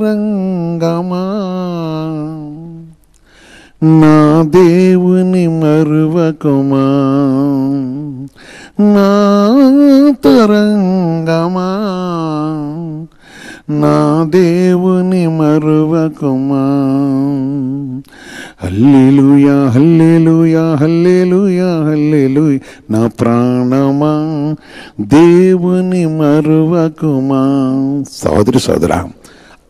అంతరంగమా నా దేవుని మరువకుమా, నా అంతరంగమా నా దేవుని మరువకుమా. హల్లెలూయా హల్లెలూయా హల్లెలూయా హల్లెలూయా, నా ప్రాణమా దేవుని మరువకుమా. సోదరి సోదరా,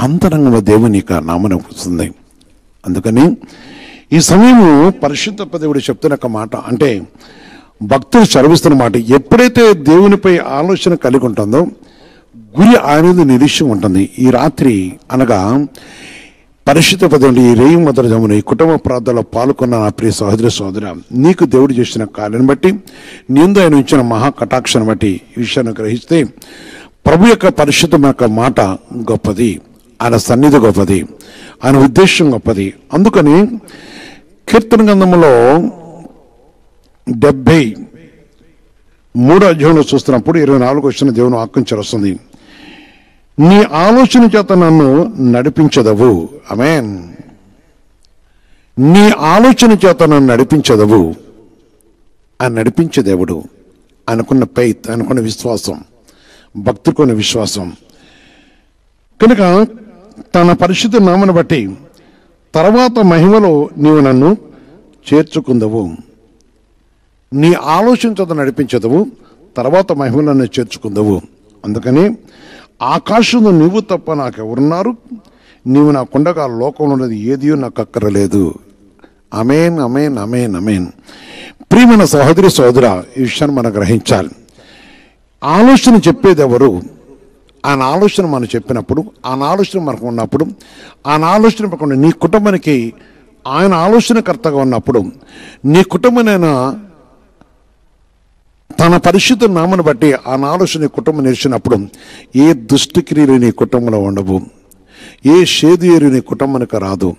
అంతరంగంలో దేవుని యొక్క నామం వస్తుంది. అందుకని ఈ సమయము పరిశుద్ధ దేవుడు చెప్తున్న ఒక మాట, అంటే భక్తులు చదివిస్తున్న మాట, ఎప్పుడైతే దేవునిపై ఆలోచన కలిగి ఉంటుందో గురి అనేది నిరీక్షణ ఉంటుంది. ఈ రాత్రి అనగా పరిశుద్ధ పదవి ఈ రేయి మొదటి జమున ఈ కుటుంబ ప్రార్థనలో పాల్గొన్న నా ప్రియ సహోదరి సోదర, నీకు దేవుడు చేసిన కార్యాన్ని బట్టి, నీందు ఆయన ఇచ్చిన మహా కటాక్షను బట్టి ఈ విషయాన్ని గ్రహిస్తే ప్రభు యొక్క పరిశుద్ధం యొక్క మాట గొప్పది, ఆయన సన్నిధి గొప్పది, ఆయన ఉద్దేశం గొప్పది. అందుకని కీర్తన గ్రంథంలో 73వ అధ్యాయంలో చూస్తున్నప్పుడు 24 వచ్చిన దేవుని వాక్యం వస్తుంది. నీ ఆలోచన చేత నన్ను నడిపించదవు. ఆమేన్. నీ ఆలోచన చేత నన్ను నడిపించదవు. ఆయన నడిపించే దేవుడు, ఆయనకున్న ఫెయిత్, ఆయనకున్న విశ్వాసం, భక్తుకున్న విశ్వాసం. కనుక తన పరిశుద్ధ నామను బట్టి తర్వాత మహిమలో నీవు నన్ను చేర్చుకుందవు. నీ ఆలోచన చేత నడిపించదవు, తర్వాత మహిమలో నన్ను చేర్చుకుందవు. అందుకని ఆకాశంలో నువ్వు తప్ప నాకెవరున్నారు, నీవు నాకుండగా లోకంలో ఉన్నది ఏదియో నాకు అక్కరలేదు. ఆమేన్ ఆమేన్ ఆమేన్ ఆమేన్. ప్రియమైన సహోదరి సోదర, ఈ విషయాన్ని మనం గ్రహించాలి. ఆలోచన చెప్పేది ఎవరు? ఆయన ఆలోచన మనం చెప్పినప్పుడు, ఆయన ఆలోచన మనకు ఉన్నప్పుడు, ఆయన ఆలోచన మనకు నీ కుటుంబానికి ఆయన ఆలోచనకర్తగా ఉన్నప్పుడు, నీ కుటుంబమైనా తన పరిశుద్ధ నామను బట్టి ఆ ఆలోచన కుటుంబం నిలిచినప్పుడు ఏ దుష్టిక్రియలు నీ కుటుంబంలో ఉండవు, ఏ షేదియరు నీ కుటుంబానికి రాదు,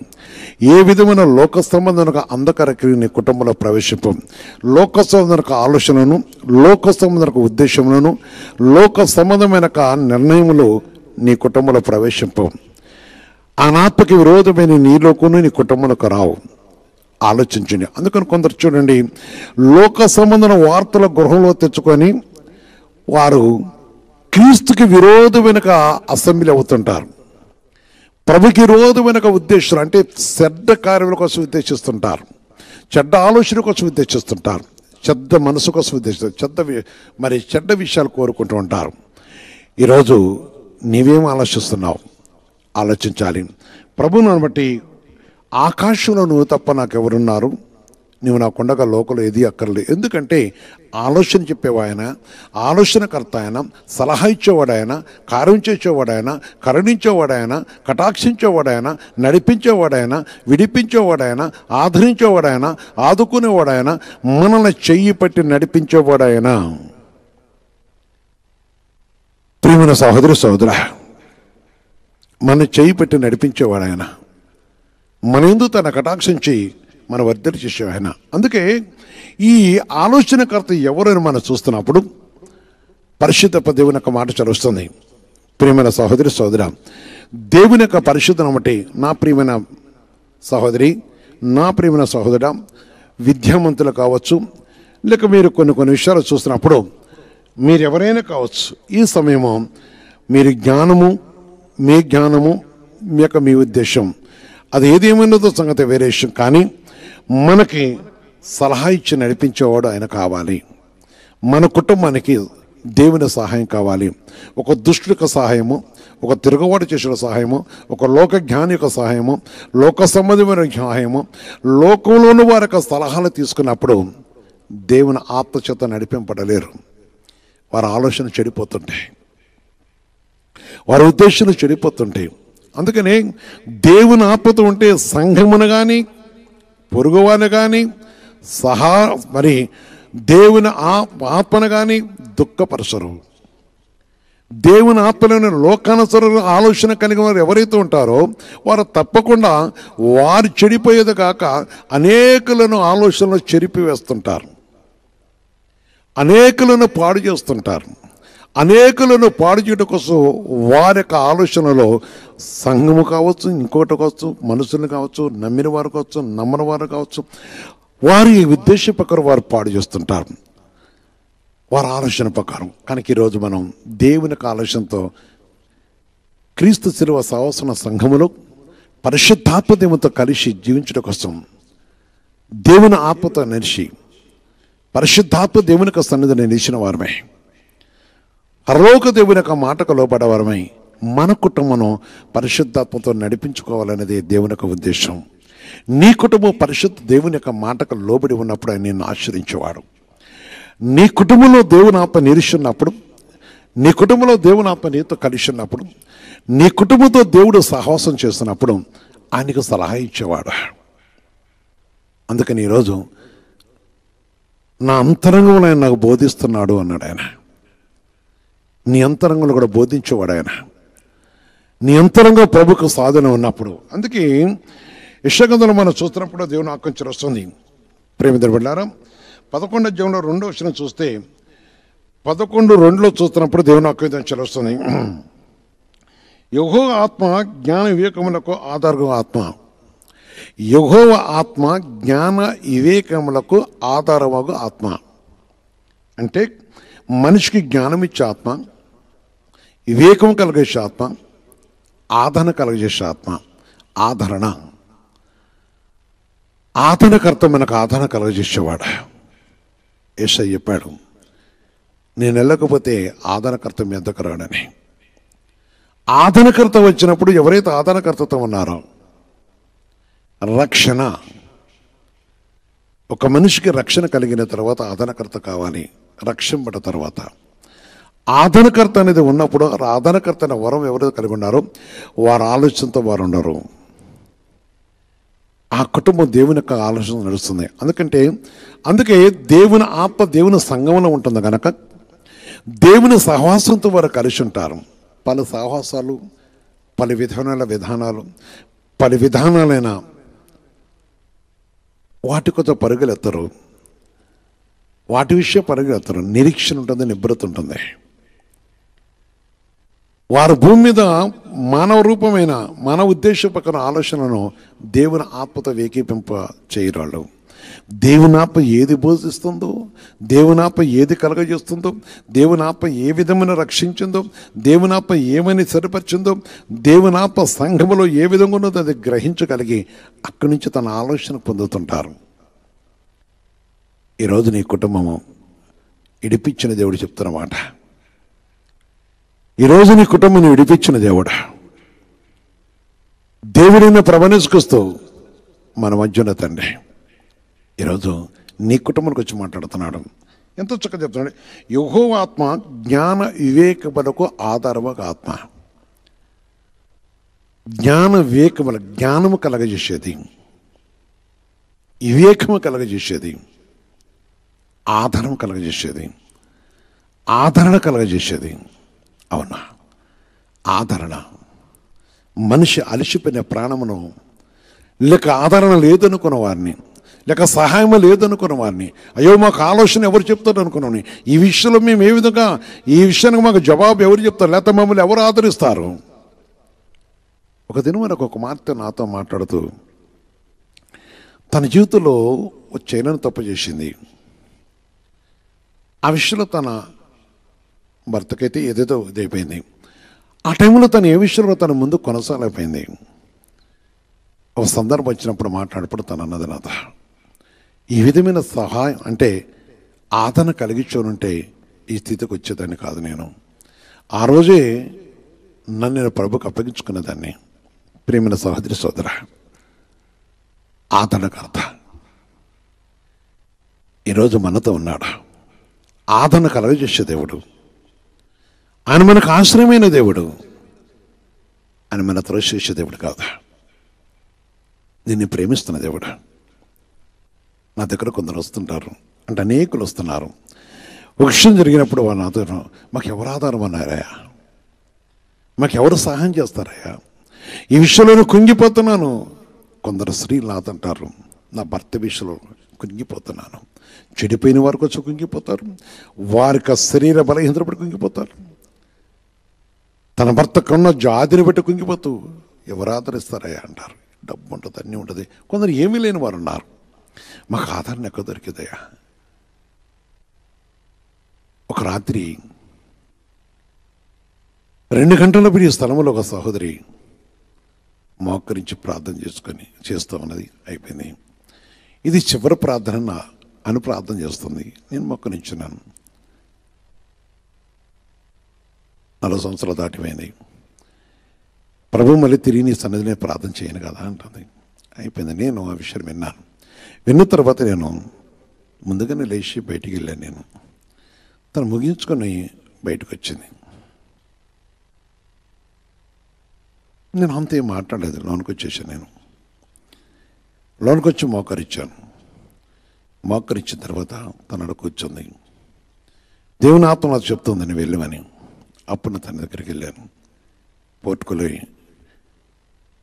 ఏ విధమైన లోక సంబంధమైన అంధకార క్రియ నీ కుటుంబంలో ప్రవేశింపు. లోక సంబంధమైన ఆలోచనలను, లోక సంబంధమైన ఉద్దేశములను, లోక సంబంధమైన నిర్ణయములు నీ కుటుంబంలో ప్రవేశింపు. అనాత్మకి విరోధమైన నీలోకును నీ కుటుంబంలోకి రావు. ఆలోచించండి. అందుకని కొందరు చూడండి, లోక సంబంధమైన వార్తల గృహంలో తెచ్చుకొని వారు క్రీస్తుకి విరోధమైన అసెంబ్లీ అవుతుంటారు. ప్రభుకి విరోధమైన ఉద్దేశాలు, అంటే చెడ్డ కార్యముల కోసం ఉద్దేశిస్తుంటారు, చెడ్డ ఆలోచన కోసం ఉద్దేశిస్తుంటారు, చెడ్డ మనసు కోసం ఉద్దేశిస్తారు, చెడ్డ విషయాలు కోరుకుంటూ ఉంటారు. ఈరోజు నీవేం ఆలోచిస్తున్నావు? ఆలోచించాలి. ప్రభువును బట్టి ఆకాశంలో నువ్వు తప్ప నాకెవరున్నారు, నువ్వు నాకుండగా లోకంలో ఏది అక్కర్లేదు. ఎందుకంటే ఆలోచన చెప్పేవాయన, ఆలోచనకర్త ఆయన, సలహా ఇచ్చేవాడాయన, కార్యం చేసేవాడాయన, కరుణించేవాడాయన, కటాక్షించేవాడాయన, నడిపించేవాడాయన, విడిపించేవాడాయన, ఆదరించేవాడాయన, ఆదుకునేవాడాయన, మనల్ని చెయ్యి పట్టి నడిపించేవాడాయన. ప్రియమైన సహోదరి సహోదర, మన చెయ్యి పెట్టి నడిపించేవాడాయన, మన ఎందుకు తన కటాక్షించి మన వర్ధలు చేసేవాయన. అందుకే ఈ ఆలోచనకర్త ఎవరని మనం చూస్తున్నప్పుడు పరిశుద్ధ దేవుని యొక్క మాట చదువుతుంది. ప్రియమైన సహోదరి సహోదర, దేవుని యొక్క పరిశుద్ధం బట్టి నా ప్రియమైన సహోదరి, నా ప్రియమైన సహోదర, విద్యావంతులు కావచ్చు, లేక మీరు కొన్ని విషయాలు చూస్తున్నప్పుడు మీరు ఎవరైనా కావచ్చు, ఈ సమయము మీరు జ్ఞానము, మీ యొక్క మీ ఉద్దేశం అది ఏదేమైనదో సంగతి వేరే విషయం. కానీ మనకి సలహా ఇచ్చి నడిపించేవాడు ఆయన కావాలి. మన కుటుంబానికి దేవుని సహాయం కావాలి. ఒక దుష్టుడికి సహాయము, ఒక తిరుగుబాటు చేసిన సహాయము, ఒక లోక జ్ఞాని యొక్క సహాయము, లోక సంబంధమైన సహాయము, లోకంలోని వారి యొక్క సలహాలు తీసుకున్నప్పుడు దేవుని ఆత్మచేత నడిపింపడలేరు. వారి ఆలోచన చెడిపోతుంటాయి, వారి ఉద్దేశాలు చెడిపోతుంటాయి. అందుకనే దేవుని ఆత్మతో ఉంటే సంఘమును కానీ పొరుగువాని కానీ దేవుని ఆత్మను కానీ దుఃఖపరచరు. దేవుని ఆత్మలోని లోకానుసర ఆలోచన కలిగిన వారు ఎవరైతే ఉంటారో వారు తప్పకుండా వారు చెడిపోయేది కాక అనేకులను ఆలోచనలు చెరిపివేస్తుంటారు, అనేకులను పాడు చేస్తుంటారు, అనేకులను పాడు చేయడం కోసం వారి యొక్క ఆలోచనలో సంఘము కావచ్చు, ఇంకోటి కావచ్చు, మనుషులు కావచ్చు, నమ్మిన వారు కావచ్చు, నమ్మని వారు కావచ్చు, వారి ఉద్దేశ ప్రకారం వారు పాడు చేస్తుంటారు, వారి ఆలోచన ప్రకారం. కనుక ఈరోజు మనం దేవుని యొక్క ఆలోచనతో క్రీస్తు శిలువ సహవాసన సంఘములో పరిశుద్ధాత్మ దేవునితో కలిసి జీవించడం కోసం దేవుని ఆత్మతో నడిచి పరిశుద్ధాత్మ దేవుని యొక్క సన్నిధిని నిలిచిన వారమై, పరలోక దేవుని యొక్క మాటకు లోబడేవారమై మన కుటుంబం పరిశుద్ధాత్మతో నడిపించుకోవాలనేది దేవుని యొక్క ఉద్దేశం. నీ కుటుంబం పరిశుద్ధ దేవుని యొక్క మాటకు లోబడి ఉన్నప్పుడు ఆయన నిన్ను ఆశ్రయించేవాడు. నీ కుటుంబంలో దేవుని ఆత్మ నిలిచినప్పుడు, నీ కుటుంబంలో దేవుని ఆత్మ నీతో కలిసి ఉన్నప్పుడు, నీ కుటుంబంతో దేవుడు సహవాసం చేస్తున్నప్పుడు ఆయనకు సలహా ఇచ్చేవాడు. అందుకని ఈరోజు నా అంతరంగంలో ఆయన నాకు బోధిస్తున్నాడు అన్నాడు ఆయన. నీ అంతరంగంలో కూడా బోధించేవాడు ఆయన. నీ అంతరంగ ప్రభుకు సాధన ఉన్నప్పుడు. అందుకే యెషయా మనం చూస్తున్నప్పుడు దేవుని ఆకాంక్ష వస్తుంది. ప్రేమిద్దరు బిడ్డలారా, 11వ అధ్యాయంలో 2వ వచనం చూస్తే 11:2 చూస్తున్నప్పుడు దేవుని ఆకాంక్ష వస్తుంది. యెహోవా ఆత్మ జ్ఞాన వివేకములకు ఆధారము ఆత్మ. యెహోవా ఆత్మ జ్ఞాన వివేకములకు ఆధారమగు ఆత్మ. అంటే మనిషికి జ్ఞానం ఇచ్చే ఆత్మ, వివేకం కలిగేసే ఆత్మ, ఆదరణ కలిగజేసే ఆత్మ. ఆదరణకర్త మనకు ఆదరణ కలగజేసేవాడు. యేసయ్య చెప్పాడు, నేను వెళ్ళకపోతే ఆదరణకర్త మీ వద్దకు రాడని. ఆదరణకర్త వచ్చినప్పుడు ఎవరైతే ఆదరణకర్తతో ఉన్నారో రక్షణ, ఒక మనిషికి రక్షణ కలిగిన తర్వాత ఆదరణకర్త కావాలి. రక్షింపడ తర్వాత ఆదరణకర్త అనేది ఉన్నప్పుడు ఆదరణకర్త అనే వరం ఎవరైతే కలిగి ఉన్నారో వారి ఆలోచనతో వారు ఉండరు. ఆ కుటుంబం దేవుని యొక్క ఆలోచన నడుస్తుంది. అందుకే దేవుని ఆత్మ దేవుని సంఘంలో ఉంటుంది కనుక దేవుని సహవాసంతో వారు కలిసి ఉంటారు. పలు సహవాసాలు, పలు విధానాలైన వాటి కొత్త పరుగులెత్తరు, వాటి విషయం పరుగులెత్తరు. నిరీక్షణ ఉంటుంది, నిబ్రత ఉంటుంది. వారు భూమి మీద మానవ రూపమైన మానవ ఉద్దేశపరమైన ఆలోచనను దేవుని ఆత్మతో ఏకీపింప చేయరాళ్ళు. దేవుని ఆత్మ ఏది బోధిస్తుందో, దేవుని ఆత్మ ఏది కలగజేస్తుందో, దేవుని ఆత్మ ఏ విధమైన రక్షించిందో, దేవుని ఆత్మ ఏమని సరిపరిచిందో, దేవుని ఆత్మ సంఘములో ఏ విధంగా ఉన్నదో అది గ్రహించగలిగి అక్కడి నుంచి తన ఆలోచన పొందుతుంటారు. ఈరోజు నీ కుటుంబము ఇడిపించిన దేవుడు చెప్తున్నమాట. ఈరోజు నీ కుటుంబం విడిపించిన దేవుడు. దేవుడిని ప్రవణిస్తూ మన మధ్యన తండ్రి ఈరోజు నీ కుటుంబానికి వచ్చి మాట్లాడుతున్నాడు. ఎంతో చక్కగా చెప్తున్నాడు. యెహోవా ఆత్మ జ్ఞాన వివేకములకు ఆధారమగు ఆత్మ. జ్ఞాన వివేకముల జ్ఞానము కలగజేసేది, వివేకము కలగజేసేది, ఆధారం కలగజేసేది, ఆదరణ కలగజేసేది. అవునా? ఆదరణ. మనిషి అలసిపోయిన ప్రాణమును, లేక ఆదరణ లేదనుకున్న వారిని, లేక సహాయం లేదనుకున్న వారిని, అయ్యో మాకు ఆలోచన ఎవరు చెప్తారు అనుకున్నాను, ఈ విషయంలో మేము ఏ విధంగా, ఈ విషయానికి మాకు జవాబు ఎవరు చెప్తారు, లేకపోతే మమ్మల్ని ఎవరు ఆదరిస్తారు? ఒక దినం మనకు ఒక కుమార్తె నాతో మాట్లాడుతూ తన జీవితంలో చేయలేని తప్పు చేసింది. ఆ విషయంలో తన భర్తకైతే ఏదేదో ఇదైపోయింది. ఆ టైంలో తను ఏ విషయంలో తన ముందు కొనసాగలేకపోయింది. ఒక సందర్భం వచ్చినప్పుడు మాట్లాడినప్పుడు తను అన్నది, నాత ఈ విధమైన సహాయం అంటే ఆదరణ కలిగించుంటే ఈ స్థితికి వచ్చేదాన్ని కాదు. నేను ఆ రోజే నేను ప్రభుకు అప్పగించుకున్నదాన్ని. ప్రేమైన సహోదరి సోదర, ఆదరణకర్త ఈరోజు మనతో ఉన్నాడు. ఆదరణ కలగజేసే దేవుడు. ఆయన మనకు ఆశ్రయమైన దేవుడు. ఆయన మన త్రోసేసే దేవుడు కాదు. నిన్ను ప్రేమిస్తున్న దేవుడు. నా దగ్గర కొందరు వస్తుంటారు, అంటే అనేకులు వస్తున్నారు. ఒక విషయం జరిగినప్పుడు వాళ్ళు నాతో, మాకు ఎవరు ఆధారం అన్నారయ్యా, మాకు ఎవరు సహాయం చేస్తారయ్యా, ఈ విషయంలో కుంగిపోతున్నాను. కొందరు స్త్రీలు నాతంటారు, నా భర్త విషయంలో కుంగిపోతున్నాను. చెడిపోయిన వారికి వచ్చి కుంగిపోతారు, వారికి శరీర బలహీనతపడి కుంగిపోతారు. తన భర్త కొన్న జాతిని బట్టి కుంగిపోతూ ఎవరు ఆదరిస్తారయ్యా అంటారు. డబ్బు ఉంటుంది, అన్నీ ఉంటుంది. కొందరు ఏమీ లేని వారు ఉన్నారు. మాకు ఆదరణ ఎక్కడ దొరికిందయ్యా. ఒక రాత్రి 2 గంటల ఈ స్థలంలో ఒక సహోదరి మోకరించి ప్రార్థన చేస్తూ ఉన్నది. అయిపోయింది. ఇది చివరి ప్రార్థన అని ప్రార్థన చేస్తుంది. నేను మోకరించున్నాను. 40 సంవత్సరాలు దాటిపోయింది. ప్రభు మళ్ళీ తిరిగి నీ సన్నిధిని ప్రార్థన చేయను కదా అంటుంది. అయిపోయింది. నేను ఆ విషయం విన్నాను. విన్న తర్వాత నేను ముందుగానే లేచి బయటికి వెళ్ళాను. నేను తను ముగించుకొని బయటకు వచ్చింది. నేను అంతే మాట్లాడలేదు. లోనికి వచ్చేసాను. నేను లోనికి వచ్చి మోకరించాను. మోకరించిన తర్వాత తనడు కూర్చుంది. దేవుని ఆత్మ నాకు చెప్తుంది నేను వెళ్ళమని. అప్పుడు తన దగ్గరికి వెళ్ళాను. పోర్టుకులో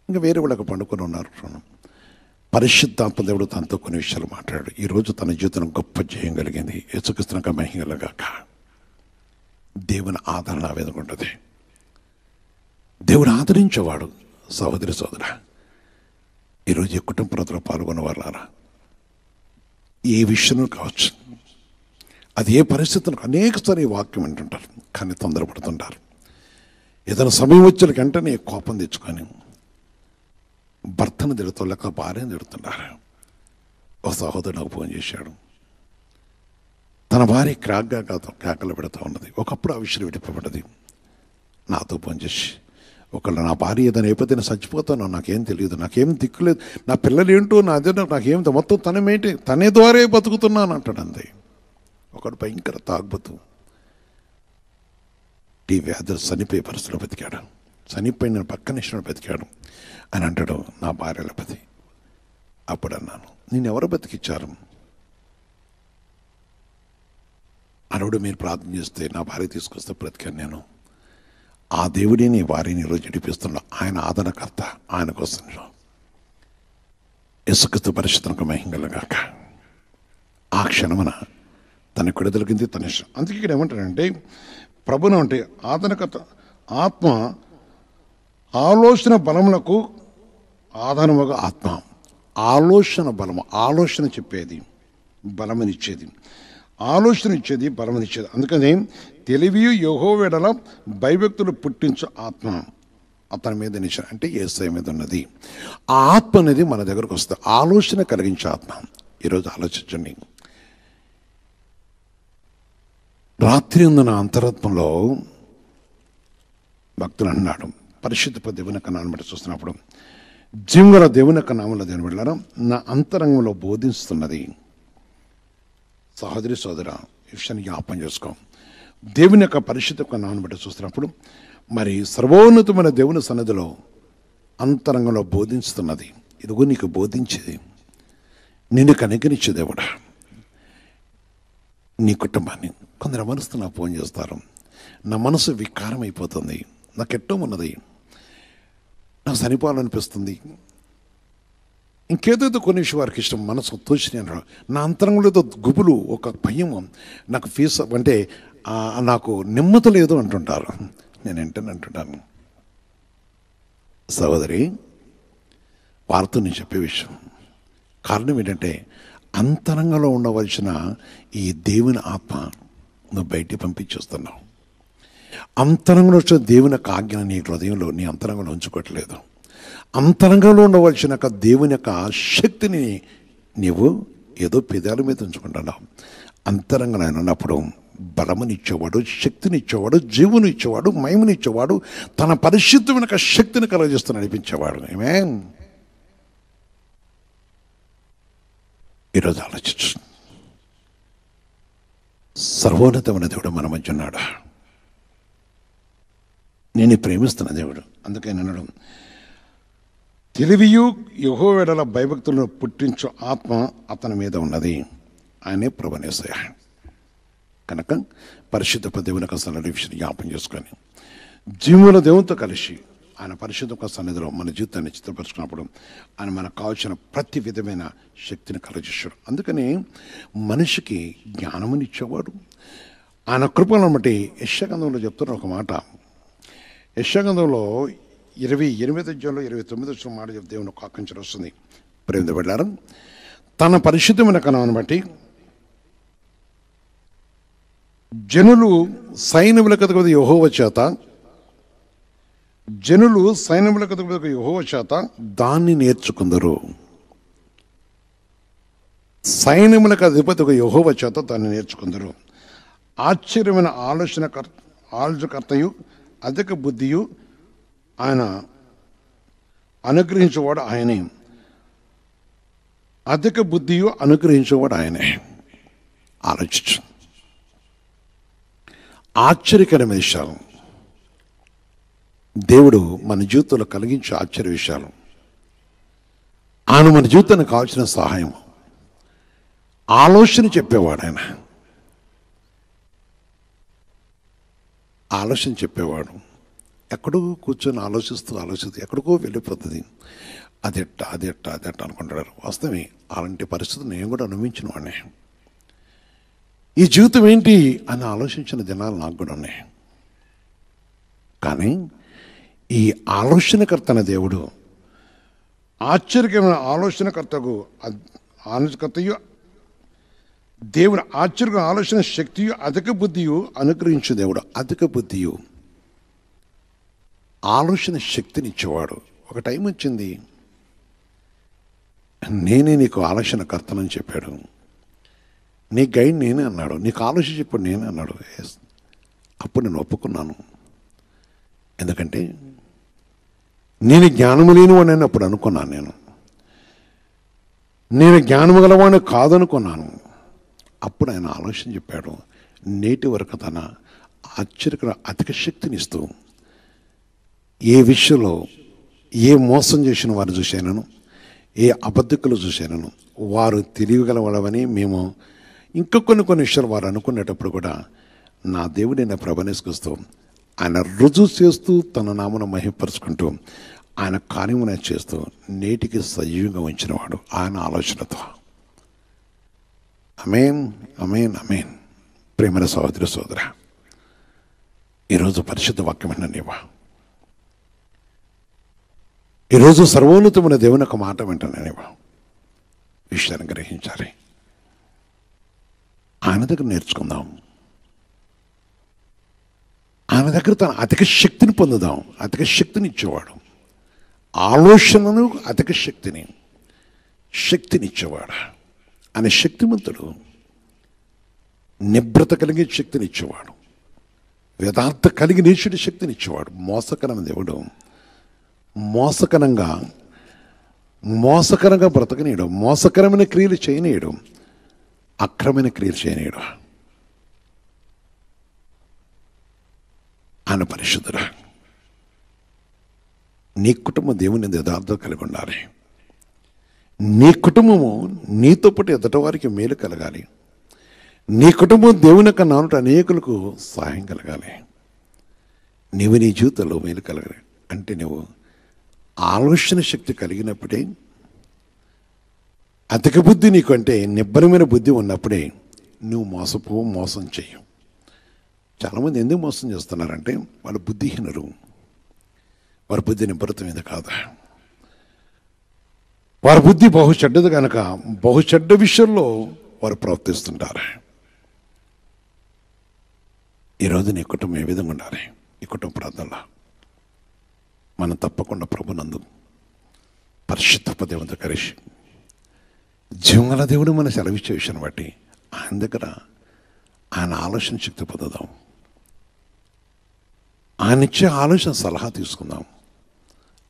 ఇంకా వేరే వాళ్ళకి పండుకొని ఉన్నారు. పరిశుద్ధాత్మ దేవుడు తనతో కొన్ని విషయాలు మాట్లాడాడు. ఈరోజు తన జీవితం గొప్ప జయం కలిగింది. యేసుక్రీస్తునక మహిమ కలుగాక. దేవుని ఆదరణ ఆ విధంగా ఉంటుంది. దేవుడు ఆదరించేవాడు. సహోదరి సోదర, ఈరోజు ఈ కుటుంబ ప్రార్థనలో పాల్గొన్న వాళ్ళారా, ఏ విషయంలో కావచ్చు, అది ఏ పరిస్థితుల్లో అనేకసారి ఈ వాక్యం వింటుంటారు, కానీ తొందరపడుతుంటారు. ఏదైనా సమయం వచ్చేకి వెంటనే కోపం తెచ్చుకొని భర్తను తిడుతూ లేక భార్యను తిడుతున్నారు. ఒక సహోదరుడు నాకు ఫోన్ చేశాడు. తన భార్య కేకలు పెడుతూ ఉన్నది. ఒకప్పుడు ఆ విషయం విడిపబడ్డది. నాతో ఫోన్ చేసి, ఒకళ్ళు నా భార్య ఏదైనా అయిపోతే నేను చచ్చిపోతాను, నాకేం తెలియదు, నాకేం దిక్కులేదు, నా పిల్లలు ఏంటో నా అదే నాకేం మొత్తం తనేమేంటి, తనే ద్వారా బతుకుతున్నాను అంటాడు. అంతే. ఒకడు భయంకర తాగుబోతు, ఈ వ్యాధులు చనిపోయే పరిస్థితిలో బతికాడు. చనిపోయిన పక్కన ఇష్టం బతికాడు అని అంటాడు. నా భార్యల బతి. అప్పుడు అన్నాను, నేను ఎవరు బతికిచ్చారు? అనుడు మీరు ప్రార్థన చేస్తే నా భార్య తీసుకొస్తే బ్రతికాను నేను. ఆ దేవుడే నీ భార్యని ఈరోజు నడిపిస్తున్నా. ఆయన ఆదరణకర్త. ఆయన కోసం యేసుక్రీస్తు పరిశుద్ధంగా మహింగలగాక. ఆ క్షణమున తన కొడదలిగింది తన ఇష్టం. అందుకే ఇక్కడ ఏమంటాడంటే, ప్రభును అంటే ఆదరణకర్త ఆత్మ ఆలోచన బలములకు ఆధారముగా ఆత్మ. ఆలోచన బలము, ఆలోచన చెప్పేది, బలమనిచ్చేది, ఆలోచన ఇచ్చేది, బలమనిచ్చేది. అందుకని తెలివి యెహోవాయెడల భయభక్తులు పుట్టించు ఆత్మ అతని మీద నిశ్చయం అంటే యేసయ్య మీద ఉన్నది. ఆ ఆత్మ అనేది మన దగ్గరకు వస్తుంది. ఆలోచన కలిగించే ఆత్మ. ఈరోజు ఆలోచించండి. రాత్రి ఉన్న నా అంతరాత్మలో భక్తులు అన్నాడు, పరిశుద్ధ దేవుని యొక్క నామం బట్టి చూస్తున్నప్పుడు, జీవగల దేవుని యొక్క నామంలో దేవుని బిడ్డలారా, నా అంతరంగంలో బోధిస్తున్నది. సహోదరి సోదర, ఈ విషయాన్ని జ్ఞాపకం చేసుకో. దేవుని యొక్క పరిశుద్ధ యొక్క నామం బట్టి చూస్తున్నప్పుడు, మరి సర్వోన్నతమైన దేవుని సన్నిధిలో అంతరంగంలో బోధిస్తున్నది. ఇదిగో నీకు బోధించేది, నిన్ను కనికరించే దేవుడా. నీ కుటుంబాన్ని కొందరు మనసుతో నాకు ఫోన్ చేస్తారు. నా మనసు వికారం అయిపోతుంది, నాకు ఎట్టో ఉన్నది, నాకు చనిపోవాలనిపిస్తుంది, ఇంకేదో కొన్ని విషయం వారికి ఇష్టం, మనసు తోచిని అంటారు. నా అంతరంగంలో ఏదో గుబులు, ఒక భయం, నాకు ఫీజు అంటే నాకు నెమ్మది లేదు అంటుంటారు. నేను ఏంటని అంటుంటాను, సహోదరి వారితో నేను చెప్పే విషయం కారణం ఏంటంటే, అంతరంగంలో ఉండవలసిన ఈ దేవుని ఆత్మ నువ్వు బయటికి పంపించేస్తున్నావు. అంతరంగంలో వచ్చిన దేవుని యొక్క ఆజ్ఞను నీ హృదయంలో, నీ అంతరంగంలో ఉంచుకోవట్లేదు. అంతరంగంలో ఉండవలసిన దేవుని యొక్క శక్తిని నీవు ఏదో పెదాల మీద ఉంచుకుంటున్నావు. అంతరంగంలో ఆయన ఉన్నప్పుడు బలమునిచ్చేవాడు, శక్తినిచ్చేవాడు, జీవునిచ్చేవాడు, మహిమనిచ్చేవాడు, తన పరిశుద్ధమైన యొక్క శక్తిని కలగజేస్తూ నడిపించేవాడు. ఆమేన్. ఈరోజు ఆలోచించు, సర్వోన్నతమైన దేవుడు మన మధ్య ఉన్నాడు. నేను ప్రేమిస్తున్న దేవుడు. అందుకని అన్నాడు, తెలివియు యెహోవాయెడల భయభక్తులను పుట్టించు ఆత్మ అతని మీద ఉన్నది. ఆయనే ప్రభువైన యేసయ్య. కనుక పరిశుద్ధ దేవుని యొక్క సన్నిధిని జ్ఞాపకం చేసుకొని, జీవుల దేవునితో కలిసి ఆయన పరిశుద్ధ సన్నిధిలో మన జీవితాన్ని చిత్రపరుచుకున్నప్పుడు ఆయన మనకు కావాల్సిన ప్రతి విధమైన శక్తిని కలగజేశాడు. అందుకని మనిషికి జ్ఞానమునిచ్చేవాడు. ఆయన కృపలను బట్టి యెషయా గ్రంథంలో చెప్తున్న ఒక మాట, యెషయా గ్రంథంలో 28వ అధ్యాయంలో 29వ మాట దేవుని ఒక ఆకాంక్ష వస్తుంది. ప్రేమ బిడ్డలారా, తన పరిశుద్ధమైన కణాన్ని బట్టి జనులు సైన్యములకు యెహోవా చేత దాన్ని నేర్చుకుందరు. సైన్యములకు అధిపతి యెహోవా చేత దాన్ని నేర్చుకుందరు. ఆశ్చర్యమైన ఆలోచనకర్తయు అధిక బుద్ధియు ఆయన అనుగ్రహించేవాడు ఆయనే. అధిక బుద్ధియు అనుగ్రహించేవాడు ఆయనే. ఆలోచించు. ఆశ్చర్యకరమైన విషయాలు దేవుడు మన జీవితంలో కలిగించే ఆశ్చర్య విషయాలు. ఆయన మన జీవితానికి కావాల్సిన సహాయం, ఆలోచన చెప్పేవాడు. ఆయన ఆలోచన చెప్పేవాడు. ఎక్కడో కూర్చొని ఆలోచిస్తూ ఎక్కడికో వెళ్ళిపోతుంది. అదెట్ట అనుకుంటాడు. వాస్తవమే, అలాంటి పరిస్థితులు నేను కూడా అనుభవించిన వాడిని. ఈ జీవితం ఏంటి అని ఆలోచించిన దినాలు నాకు కూడా ఉన్నాయి. కానీ ఈ ఆలోచనకర్త అనే దేవుడు, ఆశ్చర్యకరమైన ఆలోచనకర్తయు దేవుడు, ఆశ్చర్యకరమైన ఆలోచన శక్తియు అధిక బుద్ధియు అనుగ్రహించు దేవుడు. అధిక బుద్ధియు ఆలోచన శక్తినిచ్చేవాడు. ఒక టైం వచ్చింది, నేనే నీకు ఆలోచనకర్తనని చెప్పాడు. నీ గైడ్ నేనే అన్నాడు. నీకు ఆలోచన చెప్పాడు నేనే అన్నాడు. అప్పుడు నేను ఒప్పుకున్నాను. ఎందుకంటే నేను జ్ఞానము లేనివాడిని అప్పుడు అనుకున్నాను. నేను జ్ఞానము గలవాడిని కాదనుకున్నాను. అప్పుడు ఆయన ఆలోచన చెప్పాడు. నేటి వరకు తన ఆశ్చర్యకర అధిక శక్తినిస్తూ ఏ విషయంలో ఏ మోసం చేసిన వారు చూశాను, ఏ అబద్ధికులు చూశాను, వారు తెలియగలవాళ్ళని మేము ఇంకా కొన్ని విషయాలు వారు అనుకునేటప్పుడు కూడా నా దేవుడైన ప్రభనేసుకొస్తూ ఆయన రుజువు చేస్తూ తన నామను మహిమపరుచుకుంటూ ఆయన కార్యమునే చేస్తూ నేటికి సజీవంగా ఉంచినవాడు ఆయన ఆలోచనతో. ఆమేన్, ఆమేన్, ఆమేన్. ప్రేమల సహోదరి సోదర, ఈరోజు పరిశుద్ధ వాక్యమైన నీవా, ఈరోజు సర్వోన్నతమైన దేవుని ఒక మాట వింటాను. నీవా విషయాన్ని గ్రహించాలి. ఆయన దగ్గర నేర్చుకుందాం. ఆయన దగ్గర తన అధిక శక్తిని పొందుదాం. అధిక శక్తిని ఇచ్చేవాడు, ఆలోచనను అధిక శక్తినిచ్చేవాడు. ఆయన శక్తిమంతుడు, నిబ్రత కలిగే శక్తినిచ్చేవాడు, యథార్థ కలిగి నేర్చుడి శక్తినిచ్చేవాడు. మోసకరమైన దేవుడు మోసకరంగా బ్రతకనీయడు, మోసకరమైన క్రియలు చేయనీయడు, అక్రమైన క్రియలు చేయనీయడు. ఆయన పరిశుద్ధుడు. నీ కుటుంబం దేవుని యథార్థం కలిగి ఉండాలి. నీ కుటుంబము నీతో పాటు ఎదుట వారికి మేలు కలగాలి. నీ కుటుంబం దేవుని యొక్క నానుట అనేకులకు సహాయం కలగాలి. నీవు నీ జీవితంలో మేలు కలగాలి అంటే నువ్వు ఆలోచన శక్తి కలిగినప్పుడే, అధిక బుద్ధి నీకు అంటే నిబ్బరమైన బుద్ధి ఉన్నప్పుడే నువ్వు మోసం చేయవు. చాలామంది ఎందుకు మోసం చేస్తున్నారంటే వాళ్ళ బుద్ధిహీనరు, వారి బుద్ధి నిబ్బరతమైన కాదు. వారి బుద్ధి బహుచెడ్డది కనుక బహుచెడ్డ విషయంలో వారు ప్రవర్తిస్తుంటారు. ఈరోజు నీ కుటుంబం ఏ విధంగా ఉండాలి? ఈ కుటుంబ ప్రాంతంలో మనం తప్పకుండా ప్రభునందు పరిశుద్ధ దేవునితో కలిసి జీవగల దేవుడు మన సెలవిచ్చే విషయాన్ని బట్టి ఆయన దగ్గర ఆయన ఆలోచన శక్తి పొందుదాం. ఆయన ఇచ్చే ఆలోచన సలహా తీసుకుందాం.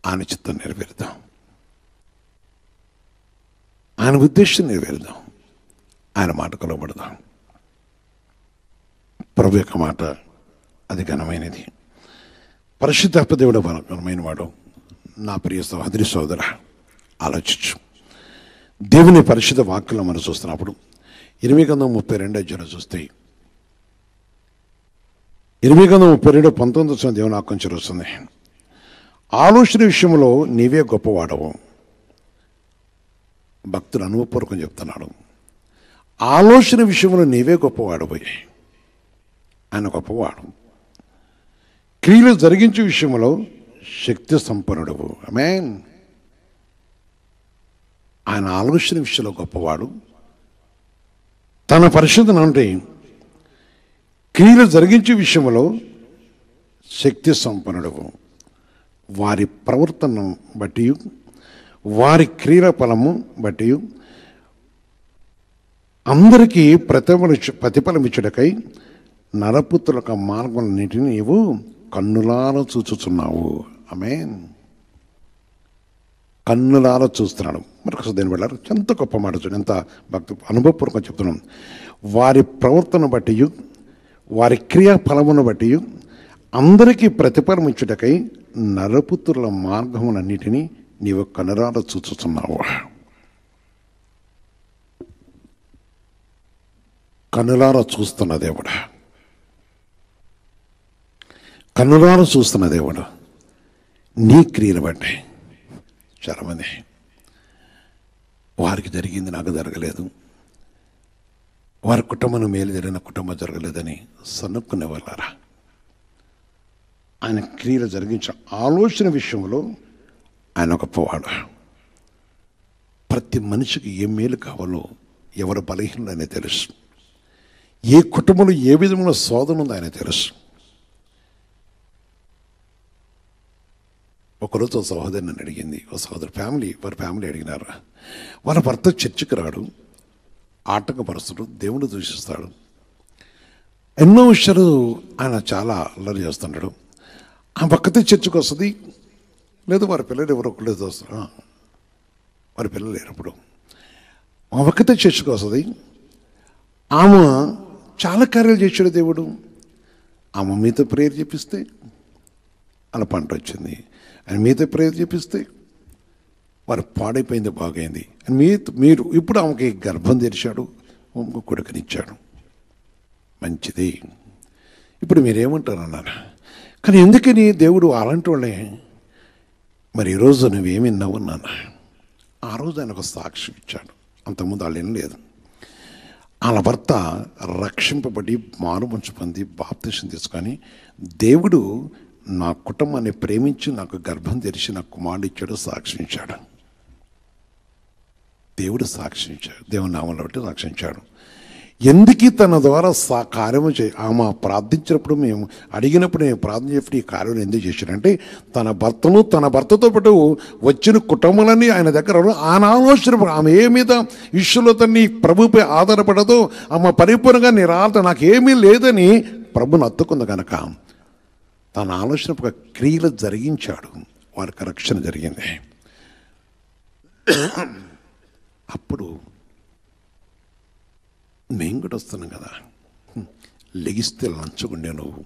ఆయన చిత్తం నెరవేరుదాం. ఆయన ఉద్దేశం నెరవేరుదాం. ఆయన మాట కలవబడదాం. ప్రభు యొక్క మాట అది ఘనమైనది. పరిశుద్ధాత్మ దేవుడు ఘనమైన వాడు. నా ప్రియ సహోదరి సోదర, ఆలోచించు. దేవుని పరిశుద్ధ వాక్యంలో మనం చూస్తున్నప్పుడు 8:32 చూస్తే 8:32 దేవుని ఆకాంక్ష వస్తుంది. ఆలోచన విషయంలో నీవే గొప్పవాడవు. భక్తుడు అనుభవపూర్వకం చెప్తున్నాడు. ఆలోచన విషయంలో నీవే గొప్పవాడవు. ఆయన గొప్పవాడు. క్రియలు జరిగించే విషయంలో శక్తి సంపన్నుడవు. ఆమేన్. ఆయన ఆలోచన విషయంలో గొప్పవాడు. తన పరిశుద్ధ నుండి క్రియలు జరిగించే విషయంలో శక్తి సంపన్నుడవు. వారి ప్రవర్తనను బట్టి, వారి క్రియల ఫలము బట్టి అందరికీ ప్రతిఫలం ఇచ్చుటకై నరపుత్రుల మార్గములన్నిటిని నీవు కన్నులారా చూచుచున్నావు. ఆమేన్. కన్నులారా చూస్తున్నాడు. మరొకసారి దేని వెళ్ళారు, ఎంత గొప్ప మాట చూడండి, ఎంత భక్తి అనుభవపూర్వకంగా చెప్తున్నాం. వారి ప్రవర్తన బట్టి, వారి క్రియా ఫలమును బట్టి అందరికీ ప్రతిఫలం ఇచ్చుటకై నరపుత్రుల మార్గములన్నిటినీ నీవు కన్నులారా చూచుచున్నావు. కన్నులారా చూస్తున్న దేవుడు, కన్నులారా చూస్తున్న దేవుడు నీ క్రియలు బట్టి. చాలామంది వారికి జరిగింది నాకు జరగలేదు, వారి కుటుంబం మేలు జరిగిన కుటుంబం జరగలేదని సనుక్కునే వాళ్ళారా. ఆయన క్రియలు జరిగించే ఆలోచన విషయంలో ఆయన గొప్పవాడు. ప్రతి మనిషికి ఏ మేలు కావాలో, ఎవరు బలహీనుడనే తెలుసు, ఏ కుటుంబంలో ఏ విధమైన శోధన ఉందో ఆయన తెలుసు. ఒకరోజు ఒక సహోదరి నన్ను అడిగింది, ఒక సహోదరు వారి ఫ్యామిలీ అడిగినారు. వాళ్ళ భర్త చర్చికి రాడు, ఆటంకపరుస్తాడు, దేవుడు దూషిస్తాడు, ఎన్నో విషయాలు ఆయన చాలా అల్లరి చేస్తున్నాడు. ఆ పక్కతే చర్చికి వస్తుంది, లేదు వారి పిల్లలు ఎవరో ఒకళ్ళు వస్తారు, వారి పిల్లలు లేనప్పుడు ఆ పక్కతే చర్చికి వస్తుంది. ఆమె చాలా కార్యాలు చేశాడు దేవుడు. ఆమె మీతో ప్రేయర్ చేపిస్తే అలా పంట వచ్చింది, ఆయన మీతో ప్రేయర్ చేపిస్తే వారు పాడైపోయింది, బాగైంది. మీరు ఇప్పుడు ఆమెకి గర్భం తెరిచాడు, ఆమెకు కొడుకునిచ్చాడు, మంచిది. ఇప్పుడు మీరేమంటారు అన్నాను. కానీ ఎందుకని దేవుడు అలాంటి వాళ్ళే మరి ఈరోజు నువ్వేమి విన్నావు అన్నాను. ఆ రోజు ఆయన ఒక సాక్ష్యం ఇచ్చాడు. అంతకుముందు వాళ్ళు ఏం లేదు. వాళ్ళ భర్త రక్షింపబడి మారుమనసు పొంది బాప్తిసం తీసుకొని దేవుడు నా కుటుంబాన్ని ప్రేమించి నాకు గర్భం తెరిచి నాకు కుమారుడు ఇచ్చాడు, సాక్షించాడు. దేవుడు సాక్షించాడు, దేవుని నామంలో బట్టి సాక్షించాడు. ఎందుకు తన ద్వారా కార్యము ఆమె ప్రార్థించినప్పుడు, మేము అడిగినప్పుడు, నేను ప్రార్థించినప్పుడు ఈ కార్యం ఎందుకు చేశాడంటే తన భర్తతో పాటు వచ్చిన కుటుంబాలన్నీ ఆయన దగ్గర ఆయన ఆలోచన, ఆమె ఏ మీద విషయంలో తన్ని ప్రభుపై ఆధారపడదో, ఆమె పరిపూర్ణంగా నాకు ఏమీ లేదని ప్రభుని అత్తుకుంది కనుక తన ఆలోచన ఒక క్రియలు జరిగించాడు, వారికి రక్షణ జరిగింది. అప్పుడు మేము కూడా వస్తున్నాం కదా, లెగిస్తే లంచుకుండే నువ్వు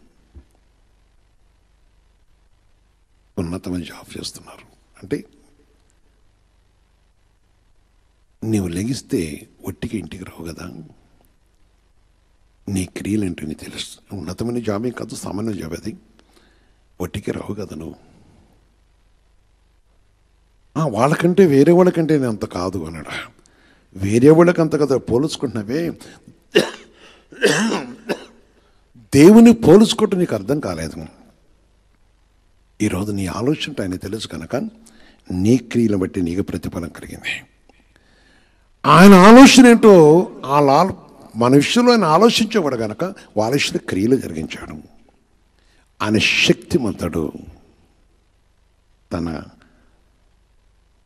ఉన్నతమైన జాబ్ చేస్తున్నారు అంటే నీవు లెగిస్తే ఒట్టికి ఇంటికి రావు కదా, నీ క్రియలు ఏంటో నీకు తెలుసు. ఉన్నతమైన జాబే కాదు, సామాన్య జాబ్ అది, ఒట్టికి రావు కదా నువ్వు. వాళ్ళకంటే వేరే వాళ్ళకంటే నేను అంత కాదు అన్నాడు. వేరే వాళ్ళకి అంత కదా పోల్చుకుంటున్నావే, దేవుని పోల్చుకోవటం నీకు అర్థం కాలేదు. ఈరోజు నీ ఆలోచన ఆయన తెలుసు కనుక నీ క్రియలను బట్టి నీకు ప్రతిఫలం కలిగింది. ఆయన ఆలోచన ఏంటో మన విషయంలో ఆయన ఆలోచించేవాడు కనుక వాళ్ళ విషయంలో క్రియలు జరిగించాడు. ఆయన శక్తిమంతుడు, తన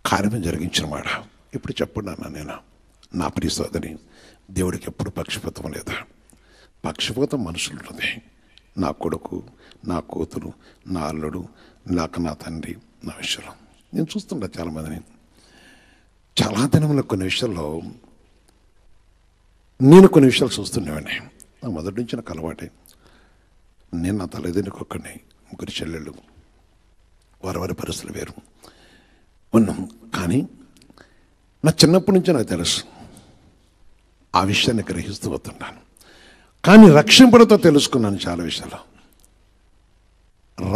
కార్యం జరిగించినవాడు. ఇప్పుడు చెప్పండి అన్న, నేను నా ప్రియ సోదరి, దేవుడికి ఎప్పుడు పక్షపాతం లేదా. పక్షపాతం మనుషులు ఉంటుంది. నా కొడుకు, నా కూతురు, నా అల్లుడు, నా తండ్రి, నా విషయంలో నేను చూస్తుంటా చాలామందిని. చాలా దినంలో కొన్ని విషయాల్లో నేను కొన్ని విషయాలు చూస్తుండేవాడిని. నా మొదటి నుంచి నాకు అలవాటే. నేను నా తల్లిదండ్రులకు ఒక్కడిని, ముగ్గురు చెల్లెళ్ళు, వారి పరిస్థితులు వేరు ఉన్నాం. కానీ నా చిన్నప్పటి నుంచి నాకు తెలుసు, ఆ విషయాన్ని గ్రహిస్తూ వస్తున్నాను. కానీ రక్షింపడతో తెలుసుకున్నాను చాలా విషయాలు.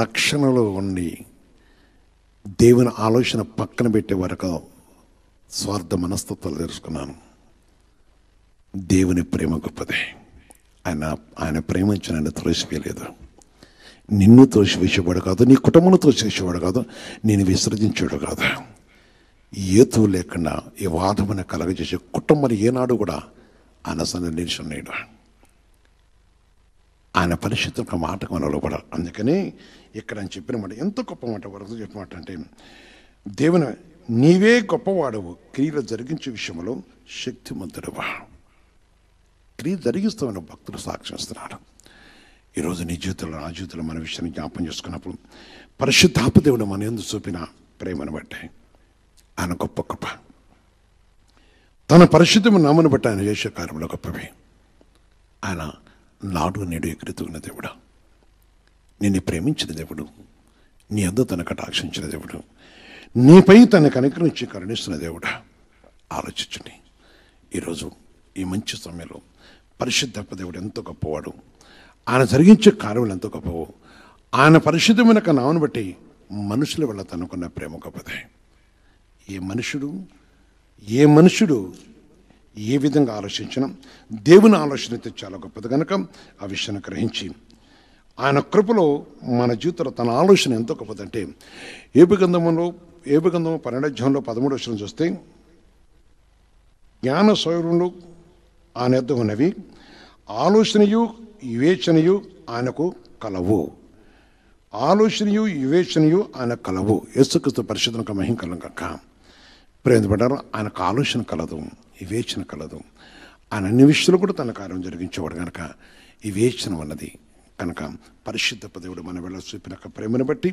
రక్షణలో ఉండి దేవుని ఆలోచన పక్కన పెట్టే వరకు స్వార్థ మనస్తత్వాలు తెలుసుకున్నాను. దేవుని ప్రేమ గొప్పదే. ఆయన ప్రేమించి నన్ను త్రోసివేయలేదు. నిన్ను తోసివేసేవాడు కాదు, నీ కుటుంబంలో తోసివేసేవాడు కాదు, నేను విసర్జించేవాడు కాదు. ఏతూ లేకుండా ఈ వాదమును కలగజేసే కుటుంబాన్ని ఏనాడు కూడా ఆయన సన్నిధిలో నిలిచి ఉన్నాడు. ఆయన పరిశుద్ధ మాటకు మనం లోపడాలి. అందుకని ఇక్కడ ఆయన చెప్పిన మాట ఎంతో గొప్ప మాట. వరకు చెప్పిన మాట అంటే, దేవుని నీవే గొప్పవాడవు, క్రియలు జరిగించే విషయంలో శక్తిమంతుడువా. క్రియ జరిగిస్తామని భక్తులు సాక్షిస్తున్నాడు. ఈరోజు నీ జీవితంలో నా జీవితంలో మన విషయాన్ని జ్ఞాపం చేసుకున్నప్పుడు పరిశుద్ధాత్మ దేవుడు మన యందు చూపిన ప్రేమను బట్టి ఆయన గొప్ప కృప, తన పరిశుద్ధమైన నామను బట్టి ఆయన చేసే కార్యంలో గొప్పవి. ఆయన నాడు నేడు ఎగురుతున్న దేవుడు, నిన్ను ప్రేమించిన దేవుడు, నీ అందు తన కటాక్షించిన దేవుడు, నీపై తనకు అనుగ్రహించి కరుణిస్తున్న దేవుడు. ఆలోచించండి. ఈరోజు ఈ మంచి సమయంలో పరిశుద్ధ దేవుడు ఎంతో గొప్పవాడు, ఆయన జరిగించే కార్యములు ఎంతో గొప్పవు. ఆయన పరిశుద్ధమైన నామను బట్టి మనుషుల వల్ల తనకున్న ప్రేమ గొప్పదే. ఏ మనుషుడు ఏ విధంగా ఆలోచించినా దేవుని ఆలోచన అయితే చాలా గొప్పది కనుక ఆ విషయాన్ని గ్రహించి ఆయన కృపలో మన జీవితంలో తన ఆలోచన ఎంతో గొప్పదంటే, ఏబు గ్రంథం 12:13 చూస్తే, జ్ఞాన సౌర్యములు ఆయన యొద్ద ఉన్నవి, ఆలోచనయు వివేచనయు ఆయనకు కలవు. ఆలోచనయు వివేచనయు ఆయన కలవు. యేసుక్రీస్తు పరిశుద్ధునికి మహిమ కలుగును గాక. ప్రేమించబడ్డారు. ఆయనకు ఆలోచన కలదు, వివేచన కలదు. ఆయన అన్ని విషయాలు కూడా తన కార్యం జరిగించేవాడు కనుక వివేచన ఉన్నది. కనుక పరిశుద్ధ దేవుడు మన వెళ్ళ చూపిన ప్రేమను బట్టి,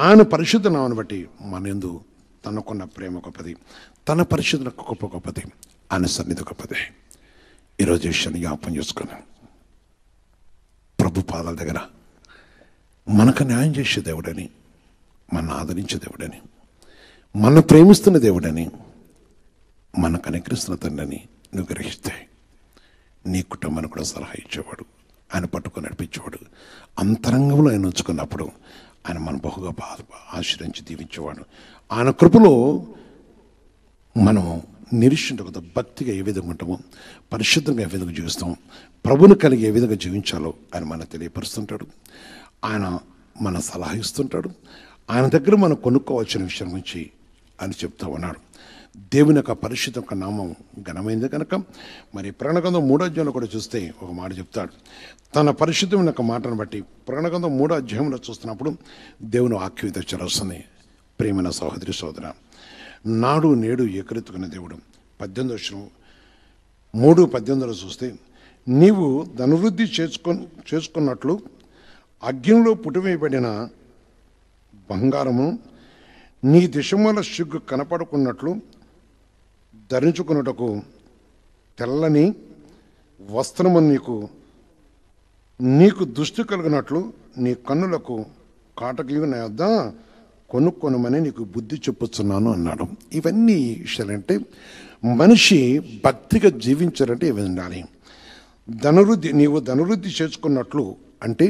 ఆయన పరిశుద్ధ నామను బట్టి మన యందు తనకున్న ప్రేమ గొప్పది, తన పరిశుద్ధ గొప్పది, ఆయన సన్నిధి గొప్పది. ఈరోజు విషయాన్ని జ్ఞాపం చేసుకుని ప్రభు పాదాల దగ్గర మనకు న్యాయం చేసే దేవుడని, మన ఆదరించే దేవుడని, మన ప్రేమిస్తున్న దేవుడని, మనకు అనుగ్రహిస్తున్న తండ్రిని నువ్వు గ్రహిస్తే నీ కుటుంబాన్ని కూడా సలహా ఇచ్చేవాడు, ఆయన పట్టుకొని నడిపించేవాడు. అంతరంగంలో ఆయన ఉంచుకున్నప్పుడు ఆయన మన బహుగా ఆశ్రయించి దీవించేవాడు. ఆయన కృపలో మనం నిరీక్షించక భక్తిగా ఏ విధంగా ఉంటామో, పరిశుద్ధంగా ఏ విధంగా జీవిస్తామో, ప్రభుని కలిగి ఏ విధంగా జీవించాలో ఆయన మనకు తెలియపరుస్తుంటాడు. ఆయన మన సలహా ఇస్తుంటాడు. ఆయన దగ్గర మనం కొనుక్కోవాల్సిన విషయం గురించి ఆయన చెప్తూ ఉన్నాడు. దేవుని యొక్క పరిశుద్ధ యొక్క నామం ఘనమైంది కనుక మరి ప్రకటన గ్రంథం 3వ అధ్యాయంలో కూడా చూస్తే ఒక మాట చెప్తాడు. తన పరిశుద్ధమైన యొక్క మాటను బట్టి ప్రకటన గ్రంథం 3వ అధ్యాయంలో చూస్తున్నప్పుడు దేవుని వాక్యం ఇది వస్తుంది. ప్రియమైన సహోదరి సోదర, నాడు నేడు ఏకరీతిగా దేవుడు 3:18 చూస్తే, నీవు ధనవృద్ధి చేసుకున్నట్లు అగ్నిలో పుటివేయబడిన బంగారము నీ దిశముల సిగ్గు కనపడుకున్నట్లు ధరించుకున్నటకు తెల్లని వస్త్రము నీకు దృష్టి కలిగినట్లు నీ కన్నులకు కాటకీయు నా యొద్ద కొనుక్కొనమని నీకు బుద్ధి చెప్పుతున్నాను అన్నాడు. ఇవన్నీ విషయాలంటే మనిషి భక్తిగా జీవించాలంటే ఇవి ఉండాలి. నీవు ధనవృద్ధి చేసుకున్నట్లు అంటే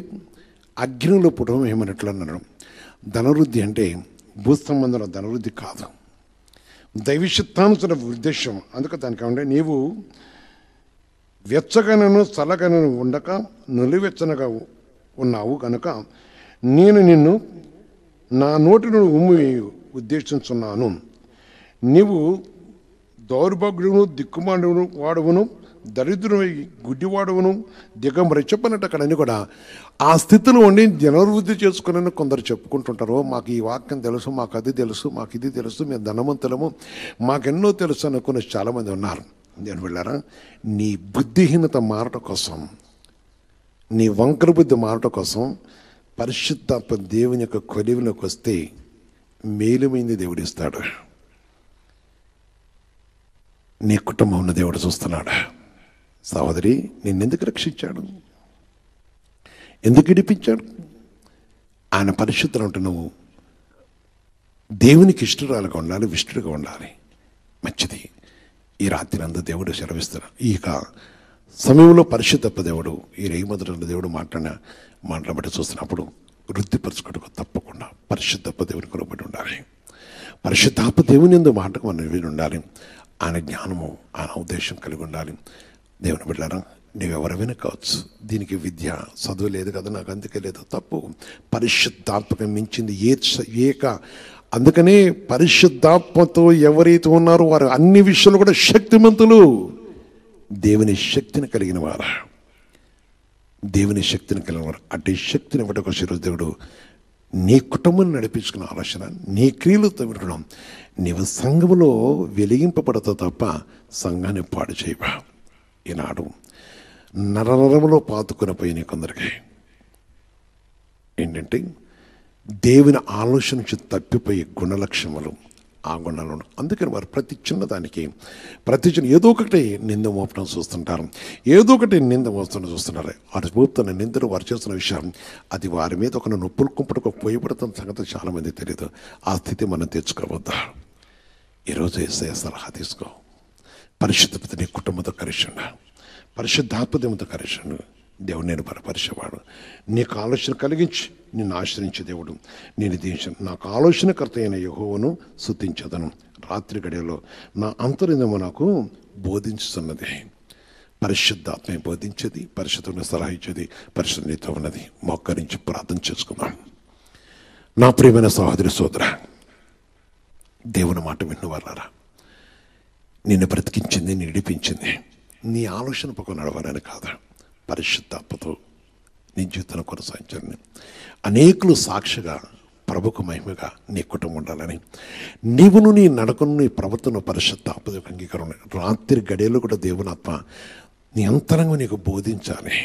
అగ్నిలో పుటం ఏమన్నట్లు అన్నాడు. ధనవృద్ధి అంటే భూస్తంబంధంలో ధనవృద్ధి కాదు, దైవచిత్తానుసర ఉద్దేశం. అందుకే దానికి ఏమంటే, నీవు వెచ్చగనను చల్లగనను ఉండక నులివెచ్చనగా ఉన్నావు కనుక నేను నిన్ను నా నోటి నుండి ఉమ్మి ఉద్దేశించున్నాను. నీవు దౌర్భాగ్యును దిక్కుమాడును వాడువును దరిద్రుని గుడ్డివాడువును దిగంబరి చెప్పనట్టు అక్కడన్నీ కూడా ఆ స్థితిలో ఉండి జనవృద్ధి చేసుకుని కొందరు చెప్పుకుంటుంటారు. మాకు ఈ వాక్యం తెలుసు, మాకు అది తెలుసు, మాకు ఇది తెలుసు, మేము ధనవంతులము, మాకెన్నో తెలుసు అనుకుని చాలామంది ఉన్నారు. నేను వెళ్ళారా, నీ బుద్ధిహీనత మారట కోసం, నీ వంకర బుద్ధి మారట కోసం పరిశుద్ధాత్మ దేవుని యొక్క కొలివిలోకి వస్తే మేలుమైంది దేవుడిస్తాడు. నీ కుటుంబం ఉన్న దేవుడు చూస్తున్నాడు. సహోదరి, నిన్నెందుకు రక్షించాడు, ఎందుకు ఇడిపించాడు? ఆయన పరిశుద్ధులు ఉంటే నువ్వు దేవునికి ఇష్టరాలుగా ఉండాలి, విష్ణుడిగా ఉండాలి. మంచిది. ఈ రాత్రి అంతా దేవుడు సెలవిస్తాడు. ఈ సమయంలో పరిశుద్ధప్ప దేవుడు, ఈ రేమదుల దేవుడు మాట్లాడబట్టి చూస్తున్నప్పుడు వృద్ధిపరచుకోవడం తప్పకుండా పరిశుద్ధప్ప దేవుని కొనబడి ఉండాలి. పరిశుద్ధాత్మ దేవుని ఎందు మాటకు మనం విని ఉండాలి. ఆయన జ్ఞానము, ఆయన ఉద్దేశం కలిగి ఉండాలి. దేవుని బిడ్డలారా, నువ్వెవరైనా కావచ్చు. దీనికి విద్య చదువు లేదు కదా, నాకు అందుకే లేదు, తప్పు. పరిశుద్ధాత్మకం మించింది ఏక. అందుకనే పరిశుద్ధాత్మతో ఎవరైతే ఉన్నారో వారు అన్ని విషయాలు కూడా శక్తిమంతులు. దేవుని శక్తిని కలిగిన వారు, దేవుని శక్తిని కలిగిన వారు. అటు శక్తిని ఇవ్వడం కోసం ఈరోజు దేవుడు నీ కుటుంబాన్ని నడిపించుకున్న ఆలోచన, నీ క్రియలతో వినడం. నీవు సంఘములో వెలిగింపబడతావు తప్ప సంఘాన్ని పాడు చేయవా. ఈనాడు నరనరములో పాతుకొని పోయి నీ కొందరికి ఏంటంటే దేవుని ఆలోచన నుంచి తప్పిపోయే గుణలక్షణములు, ఆ గుణాలను. అందుకని వారు ప్రతి చిన్నదానికి ఏదో ఒకటి నింద మోపడం చూస్తుంటారు, ఏదో ఒకటి నింద మోపడం చూస్తున్నారు. వారు మోపుతున్న నిందలు, వారు చేస్తున్న విషయం అది వారి మీద ఒక నొప్పులు కుంపటకు పోయబడుతున్న సంగతి చాలామంది తెలియదు. ఆ స్థితి మనం తెచ్చుకోవద్దా? ఈరోజు యేసయ్య సలహా తీసుకో. పరిశుద్ధత నీ కుటుంబంతో కలిసిండా, పరిశుద్ధాత్మదేవుతో కలిసిండు. దేవుడు నేను బలపరిచేవాడు. నీకు ఆలోచన కలిగించి నిన్ను ఆశ్రయించే దేవుడు. నేను దీవించను. నాకు ఆలోచనకర్త అయిన యెహోవాను స్తుతించదను. రాత్రి గడియలో నా అంతరింద్రియము నాకు బోధించుతున్నది. పరిశుద్ధాత్మే బోధించేది, పరిశుద్ధుని సలహా ఇచ్చేది, పరిశుద్ధతో ఉన్నది. మోకరించి ప్రార్థన చేసుకుందాం. నా ప్రియమైన సహోదరి సోదర, దేవుని మాట విన్నవారారా, నిన్ను బ్రతికించింది, నిన్ను నడిపించింది నీ ఆలోచన పక్కన నడవాలని కాదా, పరిశుద్ధాత్మతో నీ జీవితాన్ని కొనసాగించాలని. అనేకులు సాక్షిగా ప్రభుకు మహిమగా నీ కుటుంబం ఉండాలని, నీవును నీ నడకను నీ ప్రవర్తన పరిశుద్ధాత్మ అంగీకారం. రాత్రి గడియలు కూడా దేవుని ఆత్మ నీ అంతరంగం నీకు బోధించాలి,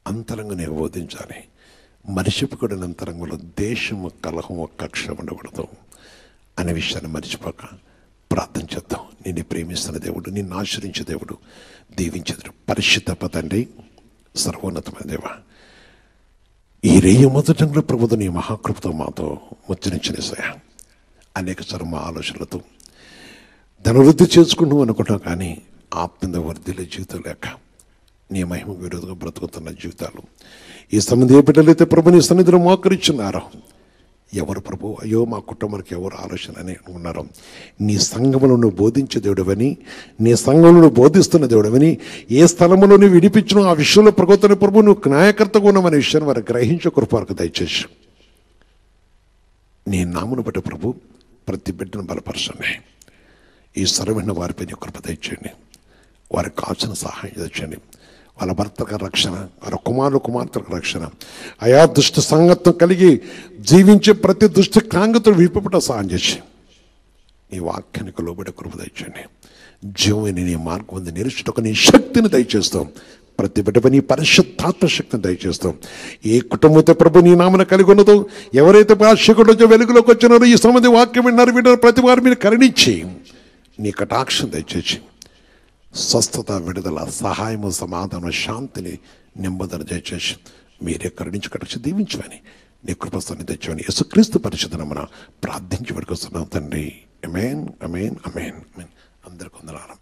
అంతరంగం నీకు బోధించాలి. మరిచిపోకూడని అంతరంగంలో దేశము, కలహము, కక్ష ఉండకూడదు అనే విషయాన్ని మరిచిపోక ప్రార్థన చేద్దాం. నిన్ను ప్రేమిస్తున్న దేవుడు, నిన్ను ఆశ్రయించే దేవుడు, దీవించే దేవుడు, పరిశుద్ధ తండ్రి, సర్వోన్నతమైన దేవ, ఈ రేయ మొదటంలో ప్రభుత్వం నీ మహాకృపతో మాతో ముచ్చరించినసయ. అనేక చర్మ ఆలోచనలతో ధనవృద్ధి చేసుకుంటూ అనుకుంటాం, కానీ ఆత్మీయ వృద్ధిలో జీవితం లేక నీ మహిమకు విరోధంగా బ్రతుకుతున్న జీవితాలు. ఈ సంబంధి ఏ బిడ్డలైతే ప్రభు నీ సన్నిధిలో మోకరించున్నారో, ఎవరు ప్రభు అయ్యో మా కుటుంబానికి ఎవరు ఆలోచన అని ఉన్నారు, నీ సంఘములో నువ్వు బోధించే దేవుడవని, నీ సంఘంలో నువ్వు బోధిస్తున్న దేవుడవని, ఏ స్థలంలో నువ్వు విడిపించను ఆ విషయంలో ప్రభుత్వ ప్రభు నువ్వు న్యాయకర్తగా ఉన్నామనే విషయాన్ని వారు గ్రహించే కృప వారికి దయచేసి నీ నామను బట్టి ప్రభు ప్రతి బిడ్డను బలపరచండి. ఈ సర్వమైన వారిపై నీ కృప దయచేయండి. వారికి కావాల్సిన సహాయం తెచ్చండి. వాళ్ళ భర్తకు రక్షణ, వాళ్ళ కుమార్తెలకు రక్షణ, అయా దుష్ట సంగత్వం కలిగి జీవించే ప్రతి దుష్ట కాంగతో విడిపట సహాయం చేసి నీ వాక్యానికి లోబడే కృప దయచేయండి. జీవమైన నీ మార్గం ఉంది నిరుచుటకు నీ శక్తిని దయచేస్తాం. ప్రతి బిడ్డపై నీ పరిశుద్ధాత్మ శక్తిని దయచేస్తాం. ఏ కుటుంబంతో ప్రభు నీ నామన కలిగి ఉన్నదో, ఎవరైతే పాశకుడు వెలుగులోకి వచ్చినారో, ఈ సంబంధి వాక్యం విన్నారు ప్రతి వారి మీద కరుణించి నీ కటాక్షం దయచేసి స్వస్థత, విడుదల, సహాయము, సమాధానం, శాంతిని, నెమ్మదిని దయచేసి మీరే కరుణించి కటాక్ష దీవించమని నీ కృపస్థాన్ని తెచ్చామని యేసుక్రీస్తు పరిశుద్ధ నామమున ప్రార్థించి పడుకొస్తున్నాం తండ్రి. ఆమేన్, ఆమేన్, ఆమేన్. అందరికీ వందనాలు.